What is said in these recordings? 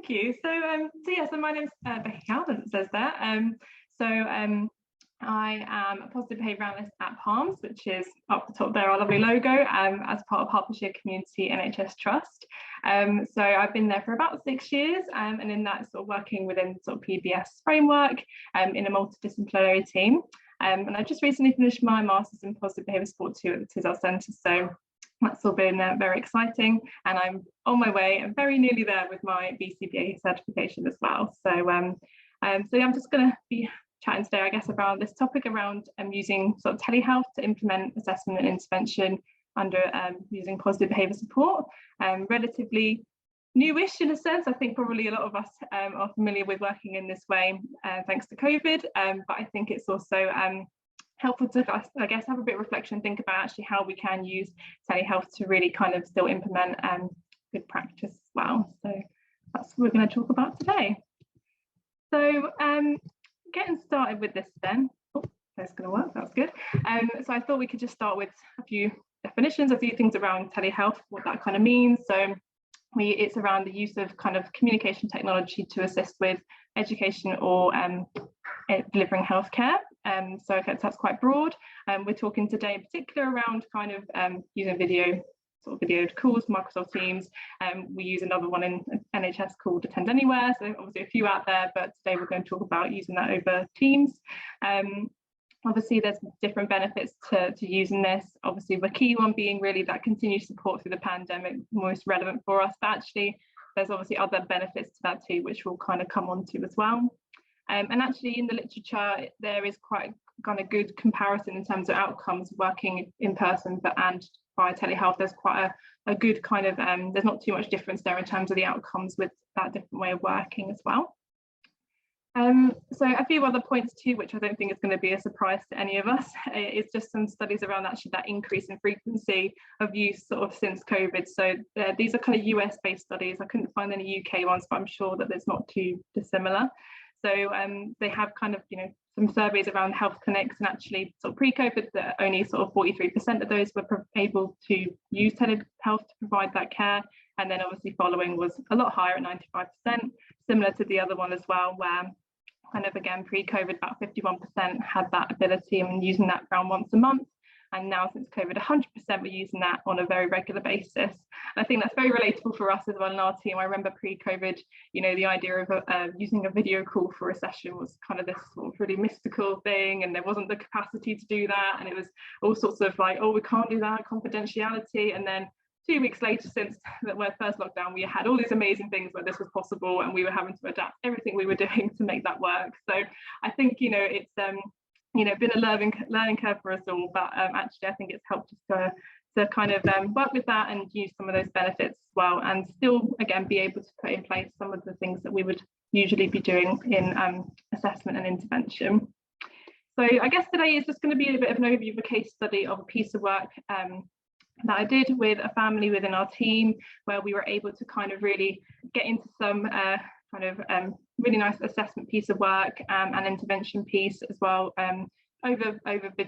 Thank you. So my name's Becky Cowell, as it says there. I am a positive behaviour analyst at Palms, which is up the top there, our lovely logo, as part of Hertfordshire Community NHS Trust. So I've been there for about 6 years, and in that sort of working within sort of PBS framework in a multidisciplinary team. And I just recently finished my Masters in Positive Behaviour Support too at the Tizard Centre. So that's all been very exciting, and I'm on my way and very nearly there with my BCBA certification as well. So I'm just going to be chatting today, I guess, around this topic around using sort of telehealth to implement assessment and intervention under using positive behaviour support. Relatively newish in a sense. I think probably a lot of us are familiar with working in this way thanks to COVID, but I think it's also helpful to, I guess, have a bit of reflection, think about actually how we can use telehealth to really kind of still implement good practice as well. So that's what we're going to talk about today. So getting started with this then. Oh, that's going to work, that's good. So I thought we could just start with a few definitions, a few things around telehealth, what that kind of means. So it's around the use of kind of communication technology to assist with education or delivering healthcare. So I guess that's quite broad. We're talking today in particular around kind of using video calls, Microsoft Teams. We use another one in NHS called Attend Anywhere. So obviously a few out there, but today we're going to talk about using that over Teams. Obviously there's different benefits to using this. Obviously the key one being really that continued support through the pandemic, most relevant for us, but actually there's obviously other benefits to that too, which we'll kind of come on to as well. And actually in the literature, there is quite kind of good comparison in terms of outcomes working in person and via telehealth. There's quite a good kind of, there's not too much difference there in terms of the outcomes with that different way of working as well. So a few other points too, which I don't think is going to be a surprise to any of us, is just some studies around actually that increase in frequency of use sort of since COVID. So these are kind of US based studies. I couldn't find any UK ones, but I'm sure that it's not too dissimilar. So they have kind of, some surveys around health clinics, and actually sort of pre-COVID that only sort of 43% of those were able to use telehealth to provide that care. And then obviously following was a lot higher at 95%, similar to the other one as well, where kind of again pre-COVID about 51% had that ability and using that around once a month. And now since COVID, 100% we're using that on a very regular basis. And I think that's very relatable for us as well in our team. I remember pre-COVID, the idea of using a video call for a session was kind of this sort of really mystical thing, and there wasn't the capacity to do that. And it was all sorts of like, oh, we can't do that, confidentiality. And then 2 weeks later, since the first lockdown, we had all these amazing things where this was possible, and we were having to adapt everything we were doing to make that work. So I think, it's been a learning curve for us all, but actually I think it's helped us to kind of work with that and use some of those benefits as well, and still again be able to put in place some of the things that we would usually be doing in assessment and intervention. So I guess today is just going to be a bit of an overview of a case study of a piece of work that I did with a family within our team, where we were able to kind of really get into some really nice assessment piece of work and intervention piece as well over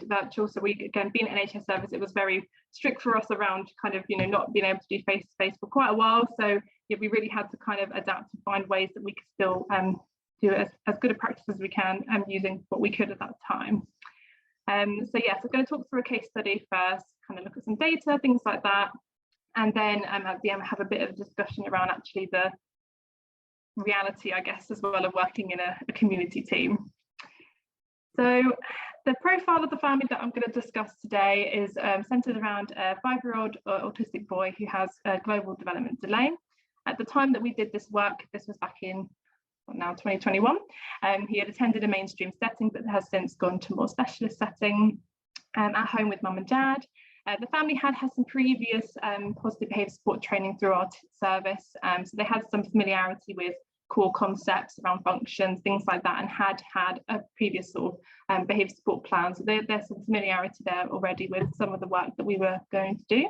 virtual. So we, again, being an NHS service, it was very strict for us around kind of not being able to do face-to-face for quite a while. So yeah, we really had to kind of adapt and find ways that we could still do as good a practice as we can using what we could at that time. So yes, I'm going to talk through a case study first, kind of look at some data, things like that, and then at the end have a bit of a discussion around actually the reality, I guess, as well of working in a community team. So the profile of the family that I'm going to discuss today is centered around a 5-year-old autistic boy who has a global development delay. At the time that we did this work, this was back in now 2021, he had attended a mainstream setting but has since gone to a more specialist setting at home with mum and dad. The family had some previous positive behaviour support training through our service, so they had some familiarity with core concepts around functions, things like that, and had a previous sort of behaviour support plan. So there's some familiarity there already with some of the work that we were going to do.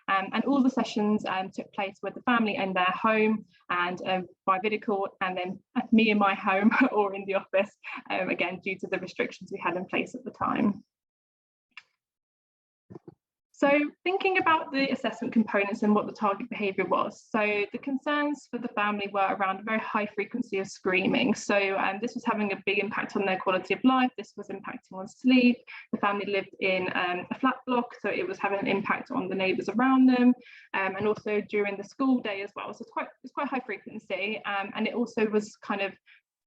And all the sessions took place with the family in their home and by video call, and then me in my home or in the office, again, due to the restrictions we had in place at the time. So thinking about the assessment components and what the target behaviour was. So the concerns for the family were around a very high frequency of screaming. So this was having a big impact on their quality of life. This was impacting on sleep. The family lived in a flat block, so it was having an impact on the neighbours around them, and also during the school day as well. So it's quite high frequency, and it also was kind of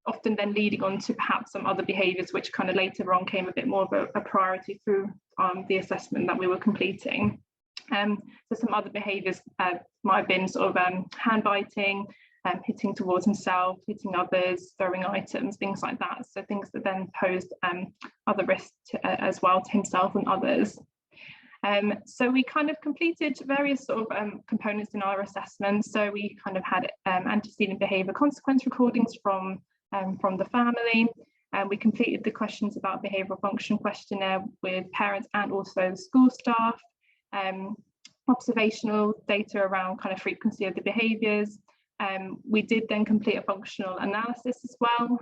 often then leading on to perhaps some other behaviours which kind of later on came a bit more of a priority through the assessment that we were completing. So some other behaviours might have been sort of hand biting, hitting towards himself, hitting others, throwing items, things like that. So things that then posed other risks as well to himself and others. So we kind of completed various sort of components in our assessment. So we kind of had antecedent behaviour consequence recordings from the family, and we completed the questions about behavioural function questionnaire with parents and also school staff, observational data around kind of frequency of the behaviours. We did then complete a functional analysis as well,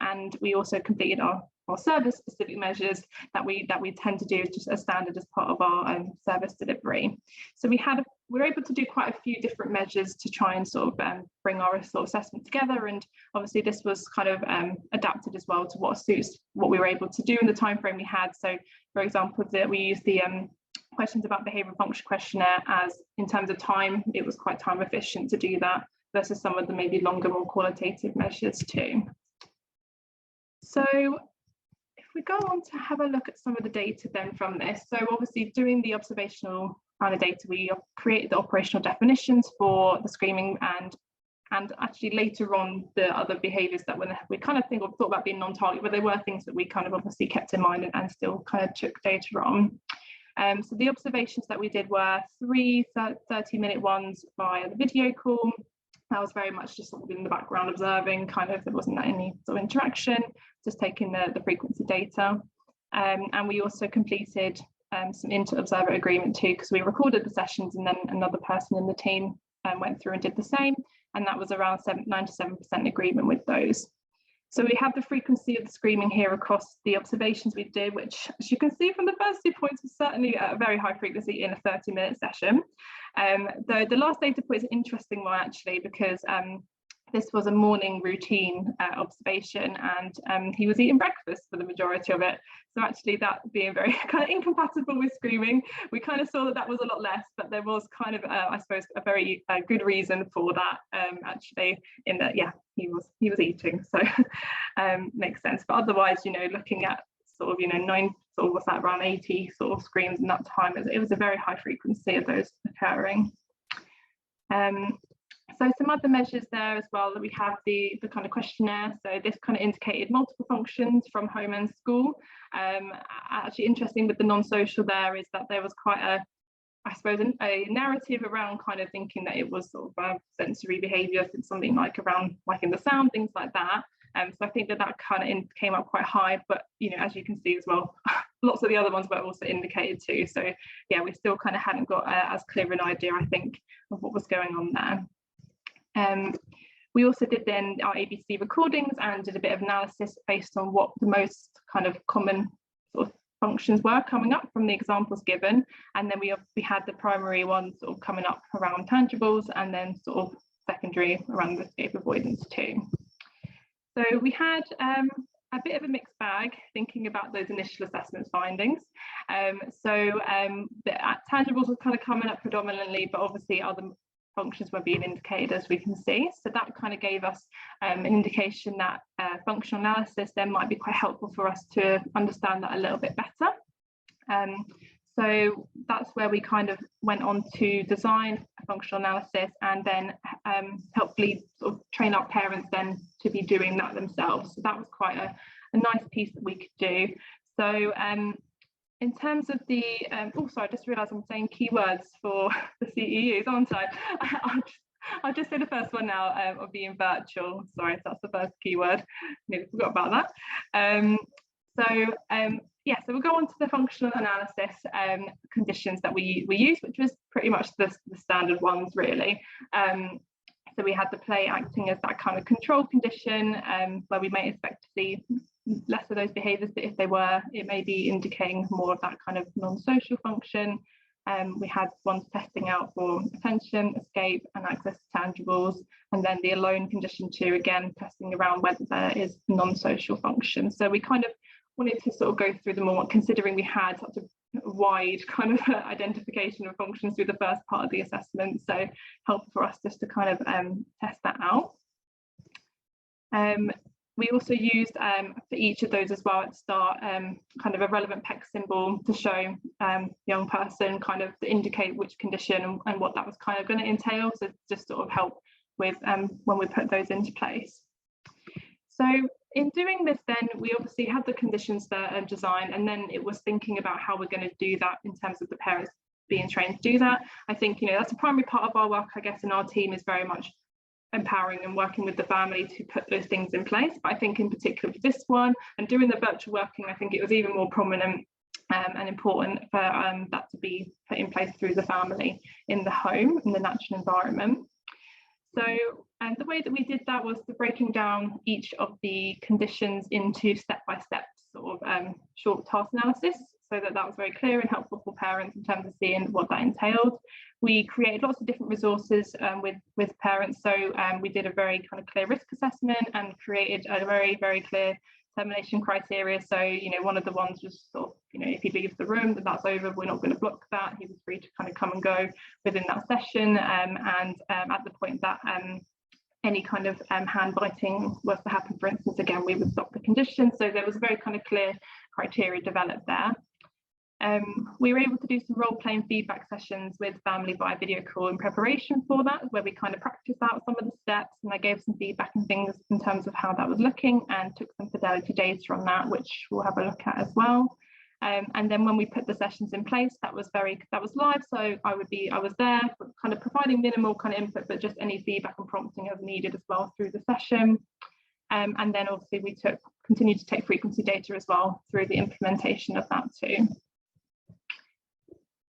and we also completed our service specific measures that we tend to do just as standard as part of our service delivery. So we were able to do quite a few different measures to try and sort of bring our sort of assessment together, and obviously this was kind of adapted as well to what suits what we were able to do in the time frame we had. So for example, we used the questions about behavioural function questionnaire as, in terms of time, it was quite time efficient to do that versus some of the maybe longer, more qualitative measures too. So if we go on to have a look at some of the data then from this, so obviously doing the observational kind of data, we created the operational definitions for the screaming and actually later on the other behaviours that we kind of thought about being non-target, but they were things that we kind of obviously kept in mind and still kind of took data on. So the observations that we did were 3 30-minute ones via the video call. That was very much just sort of in the background observing, kind of, there wasn't any sort of interaction, just taking the frequency data. And we also completed some inter-observer agreement too, because we recorded the sessions and then another person in the team went through and did the same. And that was around 97% agreement with those. So we have the frequency of the screaming here across the observations we did, which, as you can see from the first 2 points, was certainly a very high frequency in a 30-minute session. Though the last data point is an interesting one actually, because this was a morning routine observation, and he was eating breakfast for the majority of it. So actually that being very kind of incompatible with screaming, we kind of saw that was a lot less, but there was kind of, I suppose, a very good reason for that actually, in that, yeah, he was eating, so makes sense. But otherwise, you know, looking at sort of, you know, what's that, around 80 sort of screams in that time, it was a very high frequency of those occurring. So some other measures there as well, that we have the kind of questionnaire. So this kind of indicated multiple functions from home and school. Actually interesting with the non-social there is that there was quite I suppose, a narrative around kind of thinking that it was sort of sensory behaviour, something like around liking the sound, things like that. So I think that kind of came up quite high, but you know, as you can see as well, lots of the other ones were also indicated too. So yeah, we still kind of hadn't got as clear an idea, I think, of what was going on there. We also did then our ABC recordings and did a bit of analysis based on what the most kind of common sort of functions were coming up from the examples given, and then we had the primary ones sort of coming up around tangibles, and then sort of secondary around the escape avoidance too. So we had a bit of a mixed bag thinking about those initial assessment findings. The tangibles were kind of coming up predominantly, but obviously other functions were being indicated, as we can see. So that kind of gave us an indication that functional analysis then might be quite helpful for us to understand that a little bit better. So that's where we kind of went on to design a functional analysis, and then helpfully sort of train our parents then to be doing that themselves. So that was quite a nice piece that we could do. So in terms of the, sorry, I just realised I'm saying keywords for the CEUs, aren't I? I'll just say the first one now, of being virtual. Sorry, that's the first keyword. Nearly forgot about that. Yeah, so we'll go on to the functional analysis conditions that we use, which was pretty much the standard ones, really. So we had the play acting as that kind of control condition, where we may expect to see less of those behaviours, but if they were, it may be indicating more of that kind of non-social function. We had ones testing out for attention, escape, and access to tangibles, and then the alone condition 2, again testing around whether there is non-social function. So we kind of wanted to sort of go through them all, considering we had such a wide kind of identification of functions through the first part of the assessment, so helpful for us just to kind of test that out. We also used for each of those as well at the start kind of a relevant PEC symbol to show the young person, kind of to indicate which condition and what that was kind of going to entail, so just sort of help with when we put those into place. So in doing this then, we obviously had the conditions there and design, and then it was thinking about how we're going to do that in terms of the parents being trained to do that. I think, you know, that's a primary part of our work, I guess, in our team is very much empowering and working with the family to put those things in place. But I think in particular for this one and doing the virtual working, I think it was even more prominent and important for that to be put in place through the family in the home, in the natural environment. So the way that we did that was to breaking down each of the conditions into step-by-step sort of short task analysis, so that was very clear and helpful for parents in terms of seeing what that entailed. We created lots of different resources with parents, so we did a very kind of clear risk assessment and created a very, very clear termination criteria. So, you know, one of the ones was sort of, you know, if he leaves the room, then that's over, we're not going to block that. He was free to kind of come and go within that session, and at the point that any kind of hand biting was to happen, for instance, again, we would stop the condition. So there was a very kind of clear criteria developed there. We were able to do some role-playing feedback sessions with family via video call in preparation for that, where we kind of practiced out some of the steps, and I gave some feedback and things in terms of how that was looking, and took some fidelity data on that, which we'll have a look at as well. And then when we put the sessions in place, that was live, so I was there kind of providing minimal kind of input, but just any feedback and prompting as needed as well through the session. And then obviously we continued to take frequency data as well through the implementation of that too.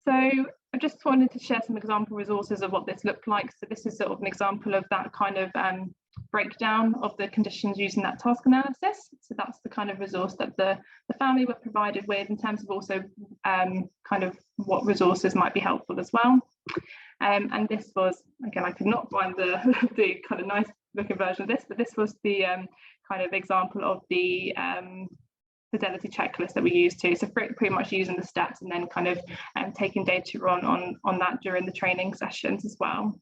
So I just wanted to share some example resources of what this looked like. So this is sort of an example of that kind of breakdown of the conditions using that task analysis. So that's the kind of resource that the family were provided with, in terms of also kind of what resources might be helpful as well. And this was, again, I could not find the kind of nice looking version of this, but this was the kind of example of the fidelity checklist that we used too. So pretty much using the steps and then kind of taking data on that during the training sessions as well.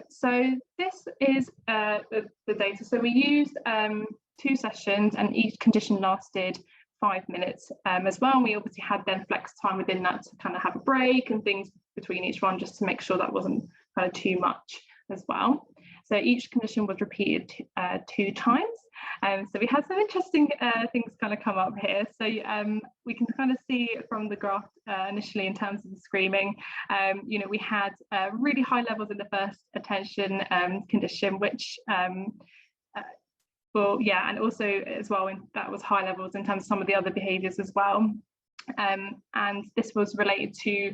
So this is the data. So we used 2 sessions, and each condition lasted 5 minutes as well. And we obviously had then flex time within that to kind of have a break and things between each one, just to make sure that wasn't kind of too much as well. So each condition was repeated 2 times. So we had some interesting things kind of come up here. So we can kind of see from the graph initially in terms of the screaming, you know, we had really high levels in the first attention condition, which well, yeah, and also as well, that was high levels in terms of some of the other behaviours as well. And this was related to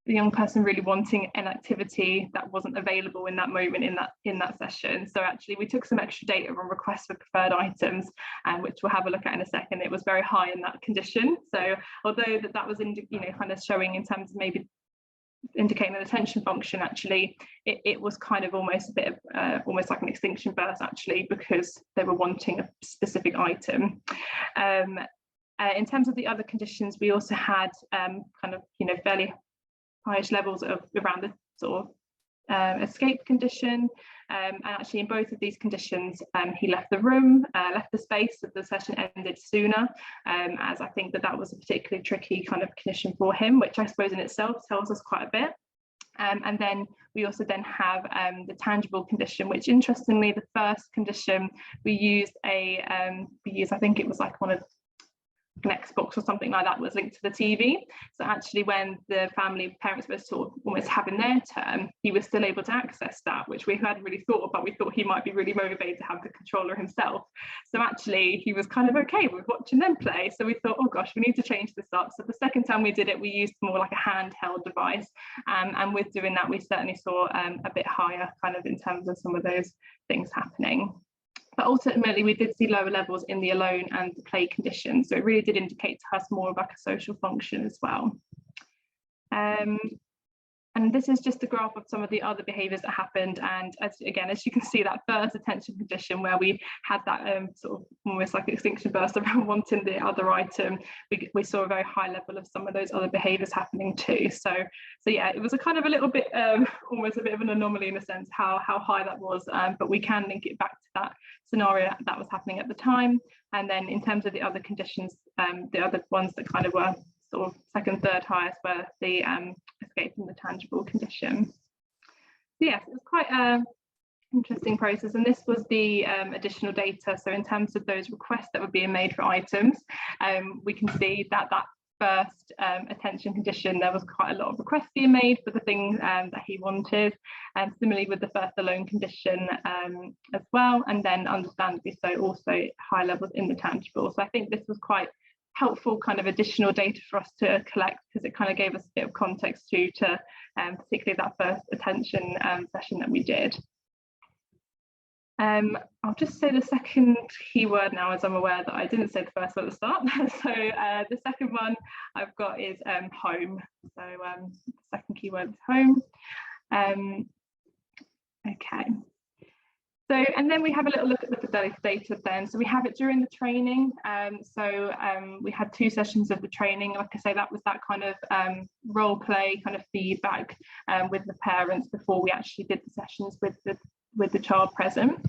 the young person really wanting an activity that wasn't available in that moment in that session. So actually we took some extra data on requests for preferred items, which we'll have a look at in a second. It was very high in that condition. So although that was you know, kind of showing in terms of maybe indicating an attention function, actually it was kind of almost a bit of almost like an extinction burst actually, because they were wanting a specific item. In terms of the other conditions, we also had kind of, you know, fairly highish levels of around the sort of escape condition, and actually in both of these conditions he left the room, left the space, that the session ended sooner, as I think that was a particularly tricky kind of condition for him, which I suppose in itself tells us quite a bit. And then we also then have the tangible condition, which interestingly the first condition we used I think it was like one of an Xbox or something like that was linked to the TV. So actually when the parents were sort of almost having their turn, he was still able to access that, which we hadn't really thought about. We thought he might be really motivated to have the controller himself. So actually he was kind of okay with watching them play. So we thought, oh gosh, we need to change this up. So the second time we did it, we used more like a handheld device. And with doing that, we certainly saw a bit higher kind of in terms of some of those things happening. But ultimately, we did see lower levels in the alone and the play conditions. So it really did indicate to us more about a social function as well. And this is just a graph of some of the other behaviours that happened. And as you can see, that first attention condition where we had that sort of almost like extinction burst around wanting the other item, we saw a very high level of some of those other behaviours happening too. So yeah, it was a kind of a little bit, almost a bit of an anomaly in a sense, how high that was, but we can link it back to that scenario that was happening at the time. And then in terms of the other conditions, the other ones that kind of were sort of second, third highest were the escape from the tangible condition. So yes, it was quite an interesting process, and this was the additional data. So in terms of those requests that were being made for items, we can see that first attention condition, there was quite a lot of requests being made for the things that he wanted, and similarly with the first alone condition as well, and then understandably so also high levels in the tangible. So I think this was quite helpful kind of additional data for us to collect, because it kind of gave us a bit of context to particularly that first attention session that we did. I'll just say the second keyword now, as I'm aware that I didn't say the first one at the start. So the second one I've got is home. So the second keyword is home. Okay. So, and then we have a little look at the fidelity data then. So we have it during the training. We had 2 sessions of the training. Like I say, that was that kind of role play kind of feedback with the parents before we actually did the sessions with the child present.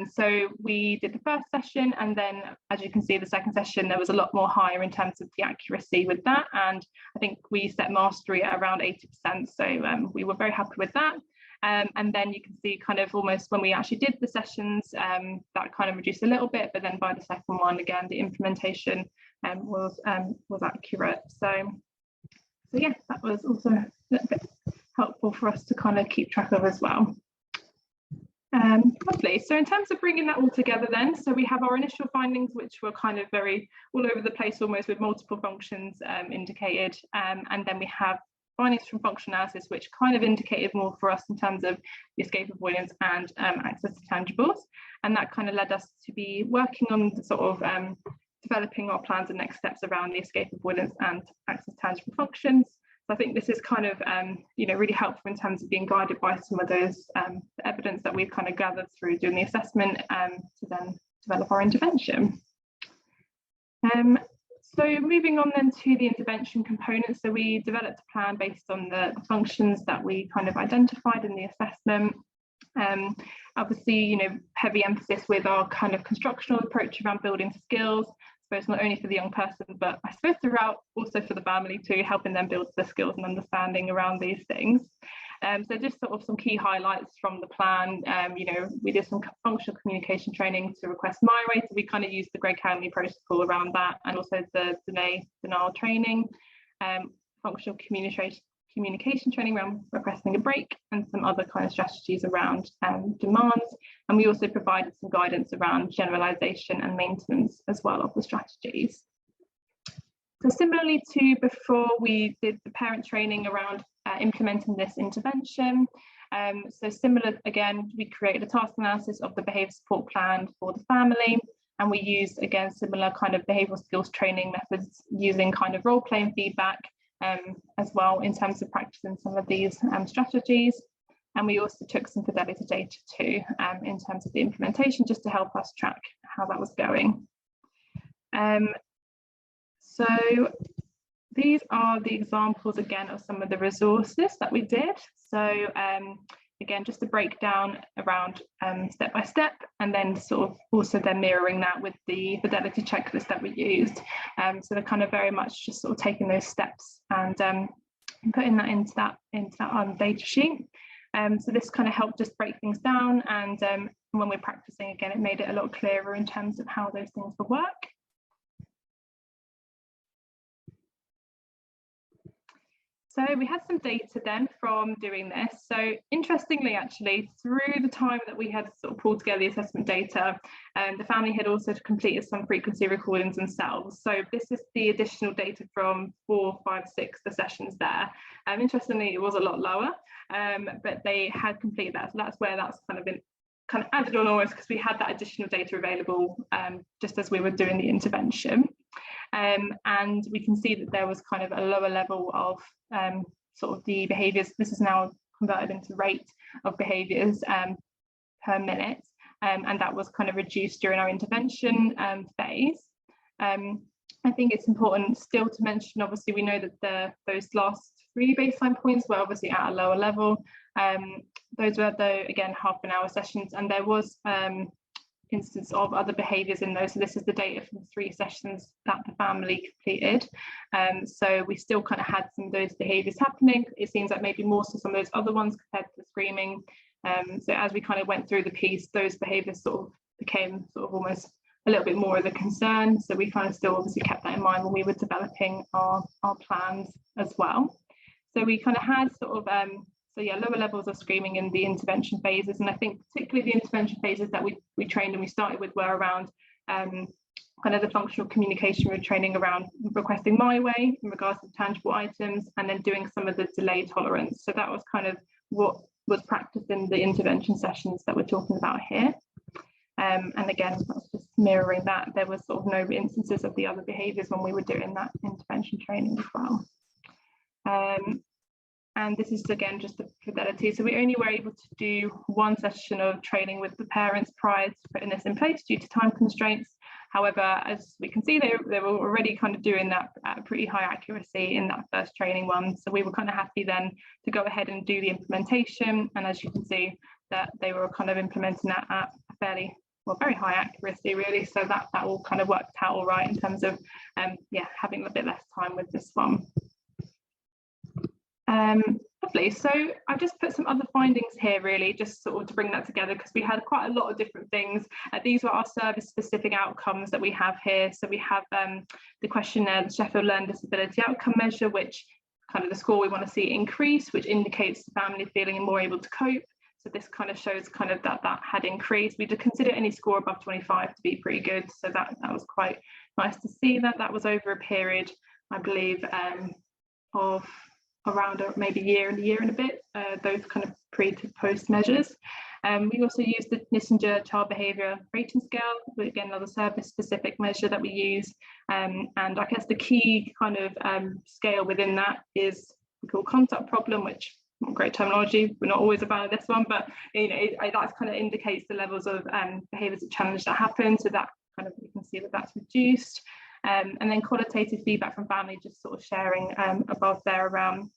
So we did the first session, and then as you can see, the second session, there was a lot more higher in terms of the accuracy with that. And I think we set mastery at around 80%. So we were very happy with that. And then you can see kind of almost when we actually did the sessions, that kind of reduced a little bit, but then by the second one, again, the implementation was accurate. So yeah, that was also a little bit helpful for us to kind of keep track of as well. Lovely. So in terms of bringing that all together then, so we have our initial findings, which were kind of very all over the place, almost with multiple functions indicated, and then we have findings from functional analysis, which kind of indicated more for us in terms of the escape avoidance and access to tangibles. And that kind of led us to be working on the sort of developing our plans and next steps around the escape avoidance and access to tangible functions. So I think this is kind of, really helpful in terms of being guided by some of those evidence that we've kind of gathered through doing the assessment to then develop our intervention. So moving on then to the intervention component. So we developed a plan based on the functions that we kind of identified in the assessment. Obviously, heavy emphasis with our kind of constructional approach around building skills, I suppose not only for the young person, but I suppose throughout also for the family too, helping them build the skills and understanding around these things. So just sort of some key highlights from the plan. We did some functional communication training to request my way, so we kind of used the Greg Hanley protocol around that, and also the denial training, functional communication training around requesting a break, and some other kind of strategies around demands. And we also provided some guidance around generalization and maintenance as well of the strategies. So similarly to before, we did the parent training around implementing this intervention. So similar, again, we created a task analysis of the behaviour support plan for the family, and we used, again, similar kind of behavioural skills training methods using kind of role playing feedback as well in terms of practicing some of these strategies. And we also took some fidelity data too in terms of the implementation, just to help us track how that was going. So these are the examples again of some of the resources that we did. So again, just a breakdown around step by step, and then sort of also then mirroring that with the fidelity checklist that we used. So they're kind of very much just sort of taking those steps and putting that into that data sheet. So this kind of helped just break things down, and when we're practicing again, it made it a lot clearer in terms of how those things would work. So we had some data then from doing this. So interestingly, actually, through the time that we had sort of pulled together the assessment data, the family had also completed some frequency recordings themselves. So this is the additional data from 4, 5, 6, the sessions there. Interestingly, it was a lot lower, but they had completed that. So that's where that's kind of been added on almost, because we had that additional data available just as we were doing the intervention. And we can see that there was kind of a lower level of sort of the behaviours. This is now converted into rate of behaviours per minute, and that was kind of reduced during our intervention phase. I think it's important still to mention, obviously we know that those last 3 baseline points were obviously at a lower level. Those were, though, again, half-an-hour sessions, and there was instance of other behaviours in those. So this is the data from 3 sessions that the family completed. So we still kind of had some of those behaviours happening. It seems like maybe more so some of those other ones compared to the screaming. So as we kind of went through the piece, those behaviours sort of became sort of almost a little bit more of a concern. So we kind of still obviously kept that in mind when we were developing our plans as well. So we kind of had sort of lower levels of screaming in the intervention phases, and I think particularly the intervention phases that we trained and we started with were around kind of the functional communication. We're training around requesting my way in regards to tangible items, and then doing some of the delay tolerance. So that was kind of what was practiced in the intervention sessions that we're talking about here. And again, that's just mirroring that. There was sort of no instances of the other behaviours when we were doing that intervention training as well. And this is again just the fidelity. So we only were able to do 1 session of training with the parents prior to putting this in place due to time constraints. However, as we can see, they were already kind of doing that at a pretty high accuracy in that first training one. So we were kind of happy then to go ahead and do the implementation. And as you can see, that they were kind of implementing that at a fairly, well, very high accuracy really. So that all kind of worked out all right in terms of having a bit less time with this one. Lovely. So I've just put some other findings here really, just sort of to bring that together, because we had quite a lot of different things. These were our service specific outcomes that we have here. So we have the questionnaire, the Sheffield Learned Disability Outcome Measure, which kind of the score we want to see increase, which indicates the family feeling more able to cope. So this kind of shows kind of that had increased. We did consider any score above 25 to be pretty good. So that was quite nice to see that was over a period, I believe, of around maybe year and a bit, those kind of pre to post measures. We also use the Nissinger Child Behaviour Rating Scale, again another service specific measure that we use, and I guess the key kind of scale within that is we call contact problem, which not great terminology, we're not always about this one, but that kind of indicates the levels of behaviours of challenge that happen. So that kind of, you can see that that's reduced. And then qualitative feedback from family, just sort of sharing above there around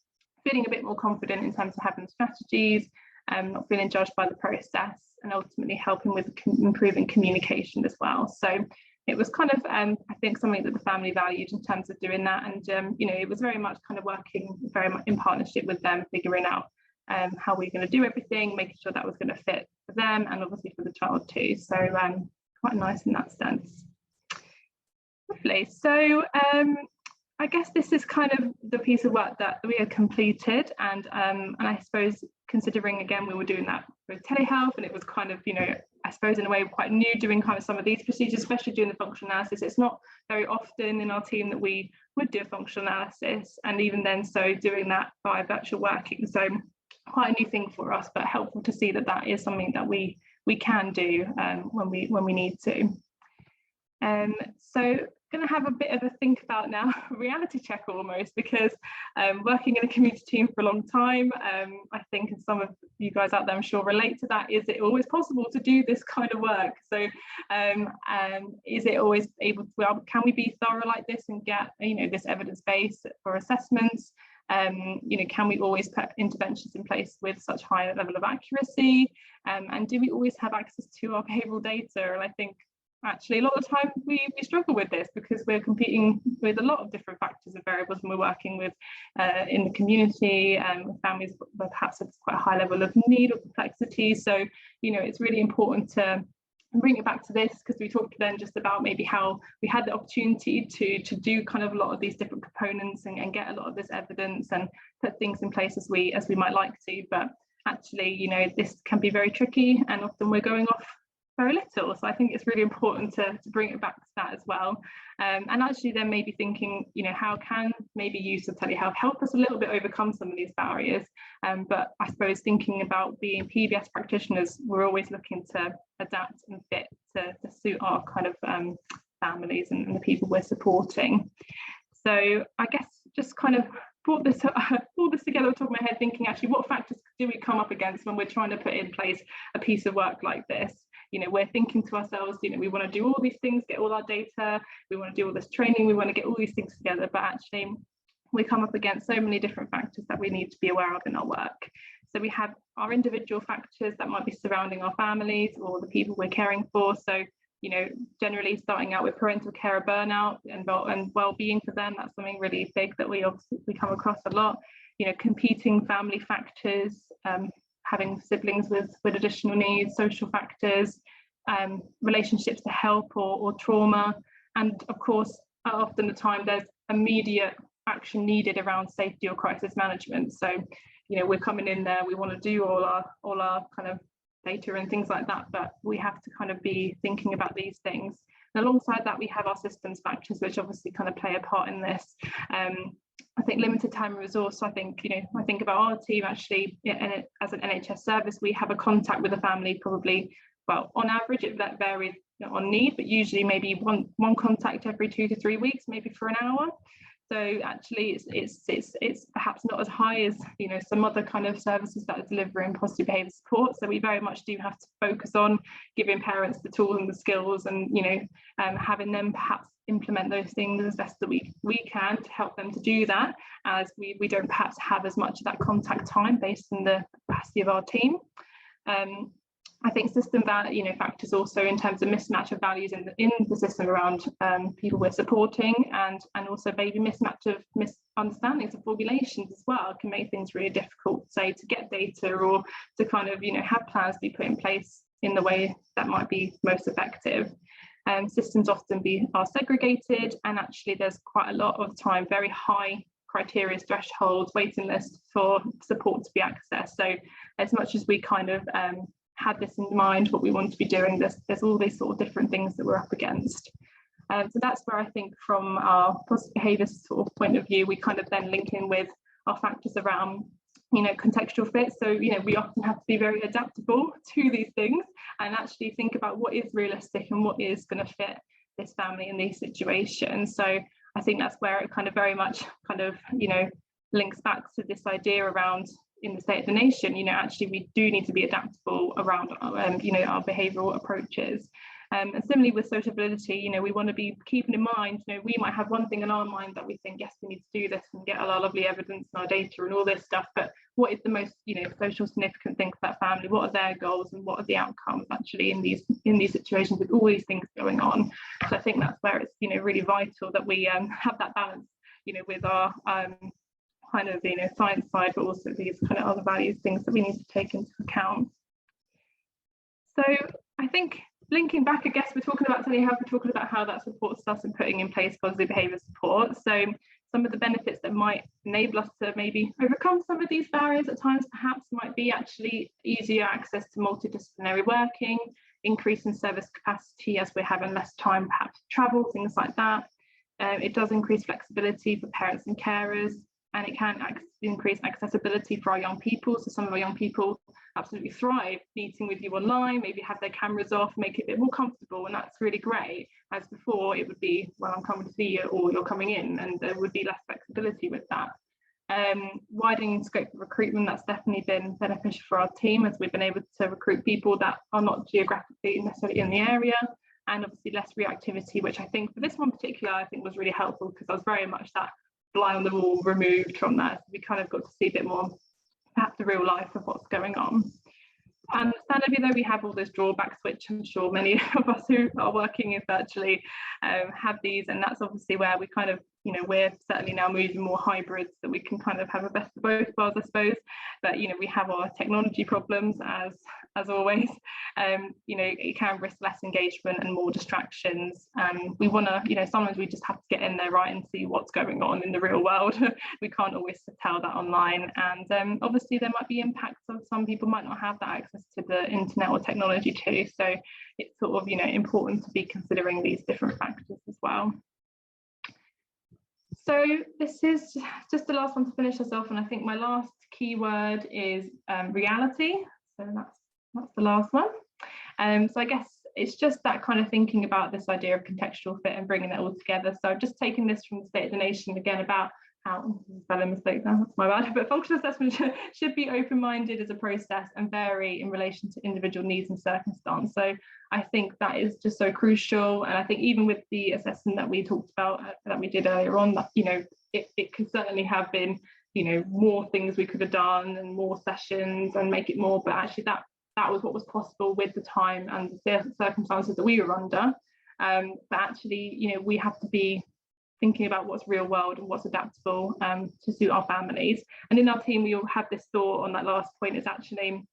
feeling a bit more confident in terms of having strategies, not feeling judged by the process, and ultimately helping with improving communication as well. So it was kind of, I think, something that the family valued in terms of doing that. And, it was very much kind of working very much in partnership with them, figuring out how we're going to do everything, making sure that was going to fit for them and obviously for the child too. So quite nice in that sense. Lovely. So I guess this is kind of the piece of work that we had completed, and I suppose considering again we were doing that with telehealth, and it was kind of, I suppose in a way quite new doing kind of some of these procedures, especially doing the functional analysis. It's not very often in our team that we would do a functional analysis, and even then so doing that by virtual working. So quite a new thing for us, but helpful to see that that is something that we can do when we need to. So going to have a bit of a think about now, reality check almost, because working in a community team for a long time, I think, and some of you guys out there I'm sure relate to that, is it always possible to do this kind of work? So is it always able to, can we be thorough like this and get this evidence base for assessments? Can we always put interventions in place with such high level of accuracy? And do we always have access to our behavioural data? And I think actually a lot of the time we struggle with this, because we're competing with a lot of different factors and variables, and we're working with in the community and with families where perhaps it's quite a high level of need or complexity. So it's really important to bring it back to this, because we talked then just about maybe how we had the opportunity to do kind of a lot of these different components and get a lot of this evidence and put things in place as we might like to, but actually this can be very tricky, and often we're going off very little. So I think it's really important to bring it back to that as well, and actually then maybe thinking how can maybe use of telehealth help us a little bit overcome some of these barriers, but I suppose thinking about being PBS practitioners, we're always looking to adapt and fit to suit our kind of families and the people we're supporting. So I guess just kind of pulled this together on top of my head, thinking actually what factors do we come up against when we're trying to put in place a piece of work like this. We're thinking to ourselves, we want to do all these things, get all our data, we want to do all this training, we want to get all these things together, but actually we come up against so many different factors that we need to be aware of in our work. So we have our individual factors that might be surrounding our families or the people we're caring for. So generally starting out with parental care burnout and well-being for them, that's something really big that we come across a lot. Competing family factors, having siblings with additional needs, social factors, relationships to help or trauma, and of course often the time there's immediate action needed around safety or crisis management. So we're coming in there, we want to do all our kind of data and things like that, but we have to kind of be thinking about these things. And alongside that, we have our systems factors, which obviously kind of play a part in this. I think limited time and resource. So I think about our team actually, as an NHS service, we have a contact with a family probably, well, on average that varies on need, but usually maybe one contact every 2 to 3 weeks, maybe for an hour. So actually it's perhaps not as high as some other kind of services that are delivering positive behaviour support. So we very much do have to focus on giving parents the tools and the skills, and having them perhaps implement those things as best that we can to help them to do that, as we don't perhaps have as much of that contact time based on the capacity of our team. I think system factors also in terms of mismatch of values in the system around people we're supporting, and also maybe mismatch of misunderstandings of formulations as well can make things really difficult, say, to get data or to kind of have plans be put in place in the way that might be most effective. Systems often are segregated, and actually there's quite a lot of time very high criteria thresholds, waiting lists for support to be accessed. So as much as we kind of had this in mind, what we want to be doing, there's all these sort of different things that we're up against. So that's where I think from our positive behaviour sort of point of view, we kind of then link in with our factors around contextual fit. So we often have to be very adaptable to these things and actually think about what is realistic and what is going to fit this family in these situations. So I think that's where it kind of very much kind of links back to this idea around, in the state of the nation, actually we do need to be adaptable around our behavioural approaches. And similarly with sociability, we want to be keeping in mind, we might have one thing in our mind that we think, yes, we need to do this and get all our lovely evidence and our data and all this stuff, but what is the most social significant thing for that family? What are their goals and what are the outcomes actually in these situations with all these things going on? So I think that's where it's really vital that we have that balance with our kind of science side, but also these kind of other values, things that we need to take into account. So I think linking back, I guess we're talking about telehealth, we're talking about how that supports us in putting in place positive behaviour support. So some of the benefits that might enable us to maybe overcome some of these barriers at times perhaps might be actually easier access to multidisciplinary working, increase in service capacity as we're having less time perhaps to travel, things like that. It does increase flexibility for parents and carers, and it can increase accessibility for our young people. So some of our young people absolutely thrive meeting with you online, maybe have their cameras off, make it a bit more comfortable, and that's really great. As before, it would be, well, I'm coming to see you, or you're coming in, and there would be less flexibility with that. Widening scope of recruitment, that's definitely been beneficial for our team, as we've been able to recruit people that are not geographically necessarily in the area, and obviously less reactivity, which I think for this one particular, I think was really helpful, because I was very much that fly on the wall removed from that. So we kind of got to see a bit more perhaps the real life of what's going on. And understandably though, we have all those drawbacks, which I'm sure many of us who are working in virtually have these, and that's obviously where we kind of we're certainly now moving more hybrids, that we can kind of have a best of both worlds, I suppose. But we have our technology problems as always. It can risk less engagement and more distractions. We want to, sometimes we just have to get in there, right, and see what's going on in the real world. We can't always tell that online, and obviously there might be impacts of some people might not have that access to the internet or technology too. So it's sort of important to be considering these different factors as well. So this is just the last one to finish us off, and I think my last keyword is reality. So that's the last one. So I guess it's just that kind of thinking about this idea of contextual fit and bringing that all together. So I've just taken this from the State of the Nation again about spelling mistake there, that's my bad, but functional assessment should be open-minded as a process and vary in relation to individual needs and circumstance. So I think that is just so crucial, and I think even with the assessment that we talked about, that we did earlier on, that, you know, it could certainly have been, you know, more things we could have done and more sessions and make it more, but actually that was what was possible with the time and the circumstances that we were under. But actually, you know, we have to be thinking about what's real world and what's adaptable to suit our families. And in our team, we all had this thought on that last point, is actually,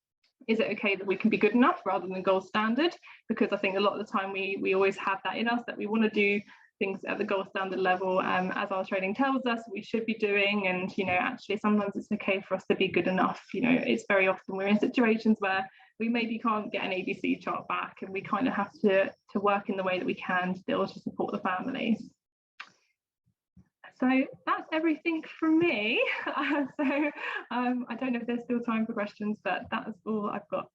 is it okay that we can be good enough rather than gold standard? Because I think a lot of the time we always have that in us, that we want to do things at the gold standard level, as our training tells us we should be doing. And, you know, actually sometimes it's okay for us to be good enough. You know, it's very often we're in situations where we maybe can't get an ABC chart back, and we kind of have to work in the way that we can still to support the families. So that's everything from me. I don't know if there's still time for questions, but that's all I've got.